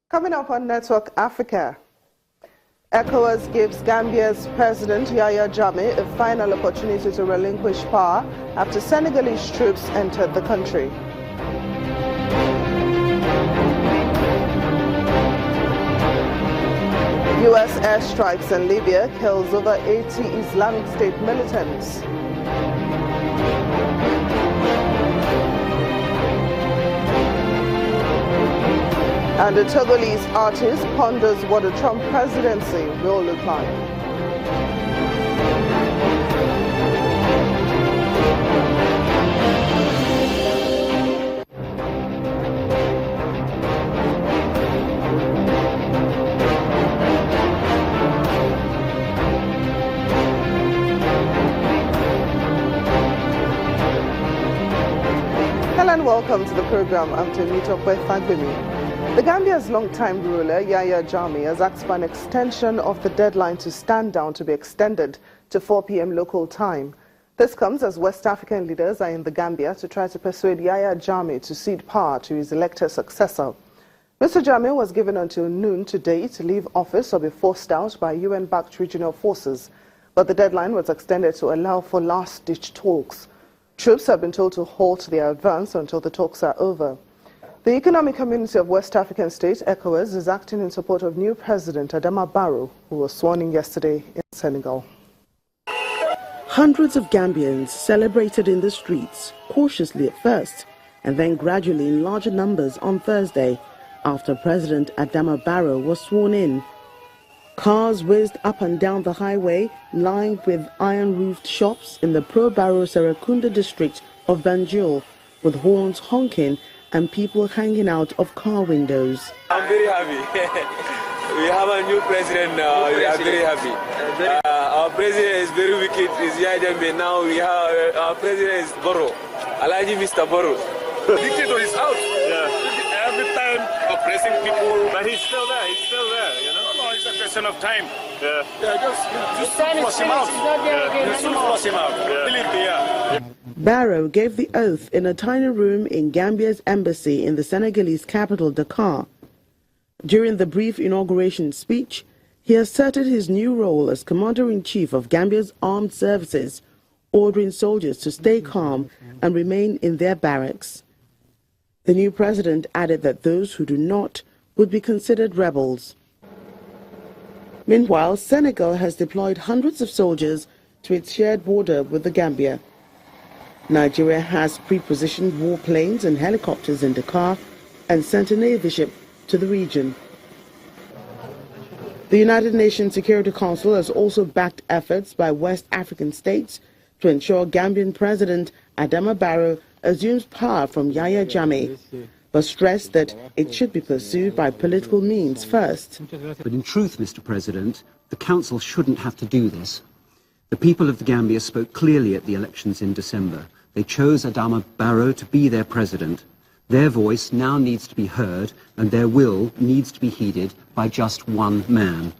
Coming up on Network Africa, ECOWAS gives Gambia's President Yahya Jammeh a final opportunity to relinquish power after Senegalese troops entered the country. U.S. airstrikes in Libya kills over 80 Islamic State militants. And the Togolese artist ponders what a Trump presidency will look like. Hello and welcome to the program. I'm Temitope Fagbemi. The Gambia's longtime ruler, Yahya Jammeh, has asked for an extension of the deadline to stand down to be extended to 4 p.m. local time. This comes as West African leaders are in the Gambia to try to persuade Yahya Jammeh to cede power to his elected successor. Mr. Jammeh was given until noon today to leave office or be forced out by UN-backed regional forces, but the deadline was extended to allow for last-ditch talks. Troops have been told to halt their advance until the talks are over. The Economic Community of West African States, ECOWAS, is acting in support of new President Adama Barrow, who was sworn in yesterday in Senegal. Hundreds of Gambians celebrated in the streets, cautiously at first, and then gradually in larger numbers on Thursday, after President Adama Barrow was sworn in. Cars whizzed up and down the highway, lined with iron-roofed shops in the pro-Barrow Serekunda district of Banjul, with horns honking and people hanging out of car windows. I'm very happy. We have a new president now. We are very happy. Our president is very wicked. Is Yahya Jammeh. Now we have our president is Barrow. Alaji Mr. Barrow. The dictator is out. Yeah. Every time oppressing people, but he's still there. He's still there. You know. No, it's a question of time. Yeah. Just flush him out. Just flush him out. Believe me. Yeah. Barrow gave the oath in a tiny room in Gambia's embassy in the Senegalese capital, Dakar. During the brief inauguration speech, he asserted his new role as Commander-in-Chief of Gambia's armed services, ordering soldiers to stay calm and remain in their barracks. The new president added that those who do not would be considered rebels. Meanwhile, Senegal has deployed hundreds of soldiers to its shared border with the Gambia. Nigeria has pre-positioned warplanes and helicopters in Dakar and sent a Navy ship to the region. The United Nations Security Council has also backed efforts by West African states to ensure Gambian President Adama Barrow assumes power from Yahya Jammeh, but stressed that it should be pursued by political means first. But in truth, Mr. President, the Council shouldn't have to do this. The people of the Gambia spoke clearly at the elections in December. They chose Adama Barrow to be their president. Their voice now needs to be heard, and their will needs to be heeded by just one man.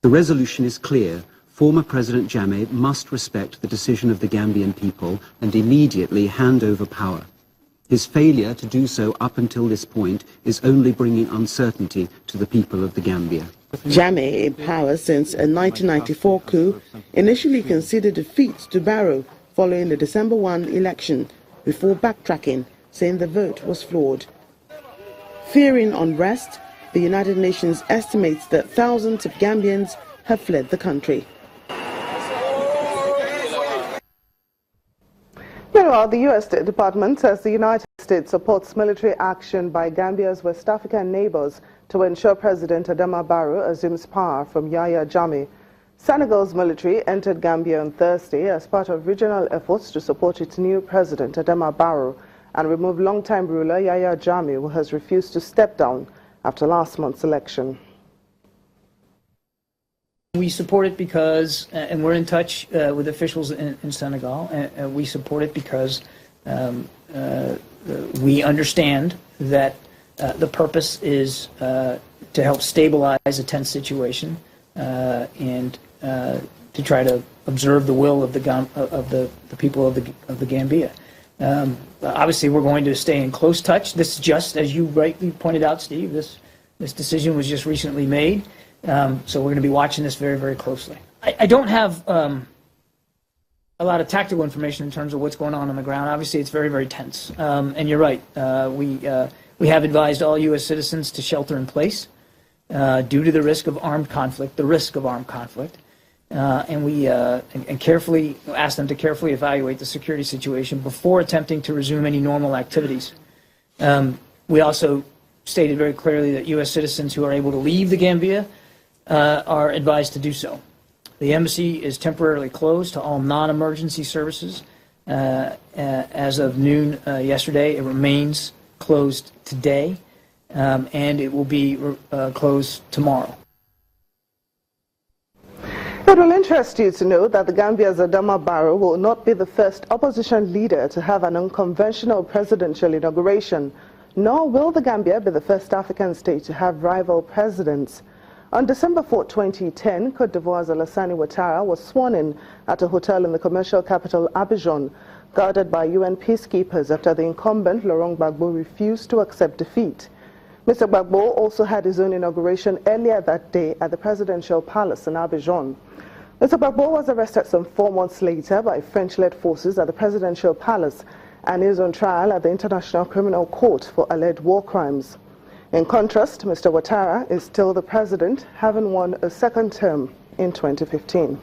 The resolution is clear. Former President Jammeh must respect the decision of the Gambian people and immediately hand over power. His failure to do so up until this point is only bringing uncertainty to the people of the Gambia. Jammeh, in power since a 1994 coup, initially conceded defeat to Barrow following the December 1 election, before backtracking, saying the vote was flawed. Fearing unrest, the United Nations estimates that thousands of Gambians have fled the country. Meanwhile, the U.S. State Department says the United States supports military action by Gambia's West African neighbors to ensure President Adama Barrow assumes power from Yahya Jammeh. Senegal's military entered Gambia on Thursday as part of regional efforts to support its new president, Adama Barrow, and remove longtime ruler Yahya Jammeh, who has refused to step down after last month's election. We support it because, and we're in touch with officials in Senegal, and we support it because we understand that the purpose is to help stabilize a tense situation and to try to observe the will of the people of the Gambia. Obviously, we're going to stay in close touch. This is just, as you rightly pointed out, Steve, this This decision was just recently made, so we're going to be watching this very, very closely. I don't have a lot of tactical information in terms of what's going on the ground. Obviously, it's very, very tense. And you're right. We have advised all U.S. citizens to shelter in place due to the risk of armed conflict, and we carefully ask them to carefully evaluate the security situation before attempting to resume any normal activities. We also stated very clearly that U.S. citizens who are able to leave the Gambia are advised to do so. The embassy is temporarily closed to all non-emergency services. As of noon yesterday, it remains closed today, and it will be closed tomorrow. It will interest you to know that the Gambia's Adama Barrow will not be the first opposition leader to have an unconventional presidential inauguration, nor will the Gambia be the first African state to have rival presidents. On December 4, 2010, Côte d'Ivoire's Alassane Ouattara was sworn in at a hotel in the commercial capital Abidjan, guarded by UN peacekeepers after the incumbent Laurent Gbagbo refused to accept defeat. Mr. Gbagbo also had his own inauguration earlier that day at the presidential palace in Abidjan. Mr. Gbagbo was arrested some 4 months later by French-led forces at the presidential palace and is on trial at the International Criminal Court for alleged war crimes. In contrast, Mr. Ouattara is still the president, having won a second term in 2015.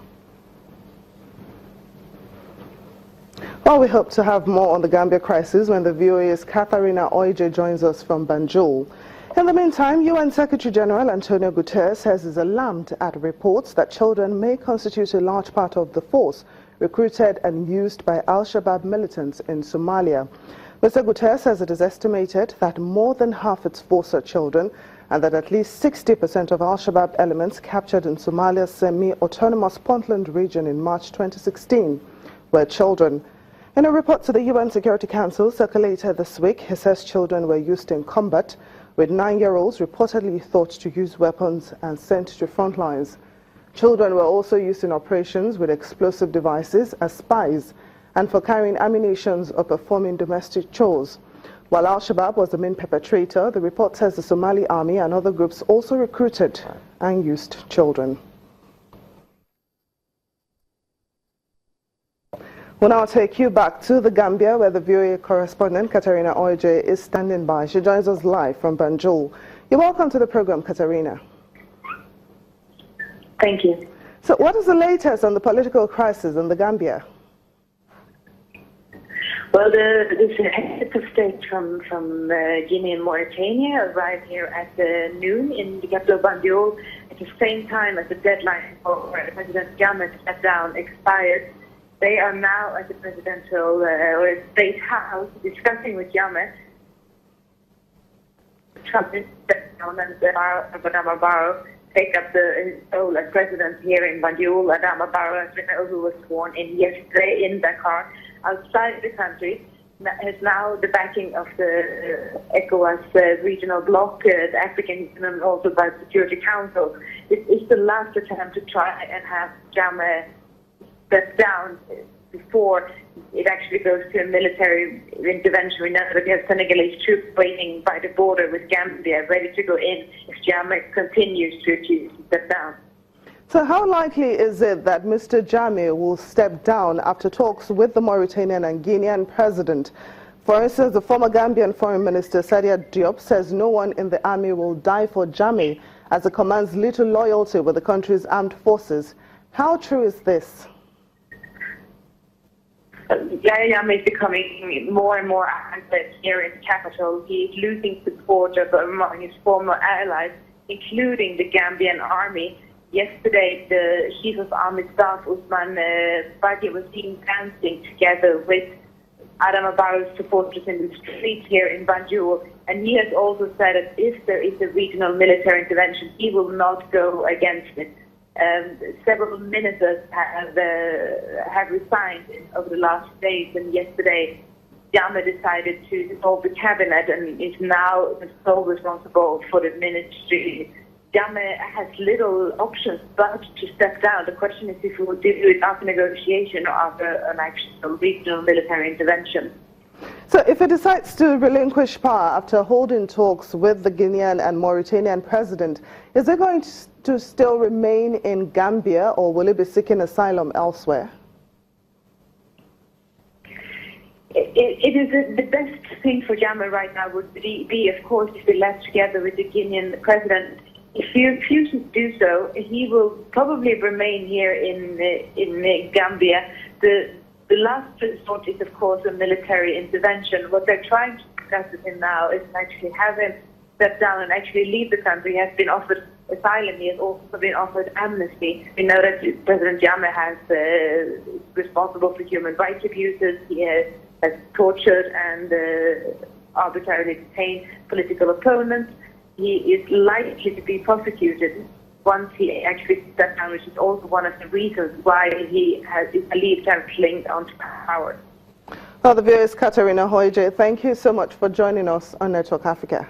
Well, we hope to have more on the Gambia crisis when the VOA's Katharina Oije joins us from Banjul. In the meantime, UN Secretary General Antonio Guterres says he's alarmed at reports that children may constitute a large part of the force recruited and used by Al-Shabaab militants in Somalia. Mr. Guterres says it is estimated that more than half its force are children and that at least 60% of Al-Shabaab elements captured in Somalia's semi-autonomous Puntland region in March 2016 were children. In a report to the UN Security Council circulated this week, he says children were used in combat, with 9-year-olds reportedly thought to use weapons and sent to front lines. Children were also used in operations with explosive devices as spies and for carrying ammunition or performing domestic chores. While Al-Shabaab was the main perpetrator, the report says the Somali army and other groups also recruited and used children. We'll now take you back to the Gambia, where the VOA correspondent Katharina Oije is standing by. She joins us live from Banjul. You're welcome to the program, Katharina. Thank you. So what is the latest on the political crisis in the Gambia? Well, this heads of state from Guinea and Mauritania arrived here at noon in the capital Banjul at the same time as the deadline for President Jammeh to step down expired. They are now at the presidential or state house discussing with Jammeh. Trump is step down and Adama Barrow take up his role as president here in Banjul. Adama Barrow, who was sworn in yesterday in Dakar, outside the country, has now the backing of the ECOWAS regional bloc, the African Union, and also by the Security Council. It is the last attempt to try and have Jammeh step down before it actually goes to a military intervention. We know that we have Senegalese troops waiting by the border with Gambia, ready to go in if Jammeh continues to refuse to step down. So how likely is it that Mr. Jammeh will step down after talks with the Mauritanian and Guinean president? For instance, the former Gambian Foreign Minister Sadia Diop says no one in the army will die for Jammeh, as it commands little loyalty with the country's armed forces. How true is this? Jammeh is becoming more and more active here in the capital. He is losing support among his former allies, including the Gambian army. Yesterday, the Chief of Army Staff, Usman Badi, was seen dancing together with Adama Barrow's supporters in the streets here in Banjul. And he has also said that if there is a regional military intervention, he will not go against it. Several ministers have resigned over the last days, and yesterday Jammeh decided to dissolve the cabinet and is now the sole responsible for the ministry. Jammeh has little options but to step down. The question is if he will do it after negotiation or after an actual regional military intervention. So if it decides to relinquish power after holding talks with the Guinean and Mauritanian president, is it going to still remain in Gambia, or will it be seeking asylum elsewhere? It is the best thing for Jammeh right now would be, of course, to be left together with the Guinean president. If he refuses to do so, he will probably remain here in Gambia. The last resort is, of course, a military intervention. What they're trying to discuss with him now is actually have him step down and actually leave the country. He has been offered asylum. He has also been offered amnesty. We know that President Jammeh is responsible for human rights abuses. He has tortured and arbitrarily detained political opponents. He is likely to be prosecuted once he actually steps down, which is also one of the reasons why he is believed to have clinged onto power. Well, the viewer is Katarina Hoije. Thank you so much for joining us on Network Africa.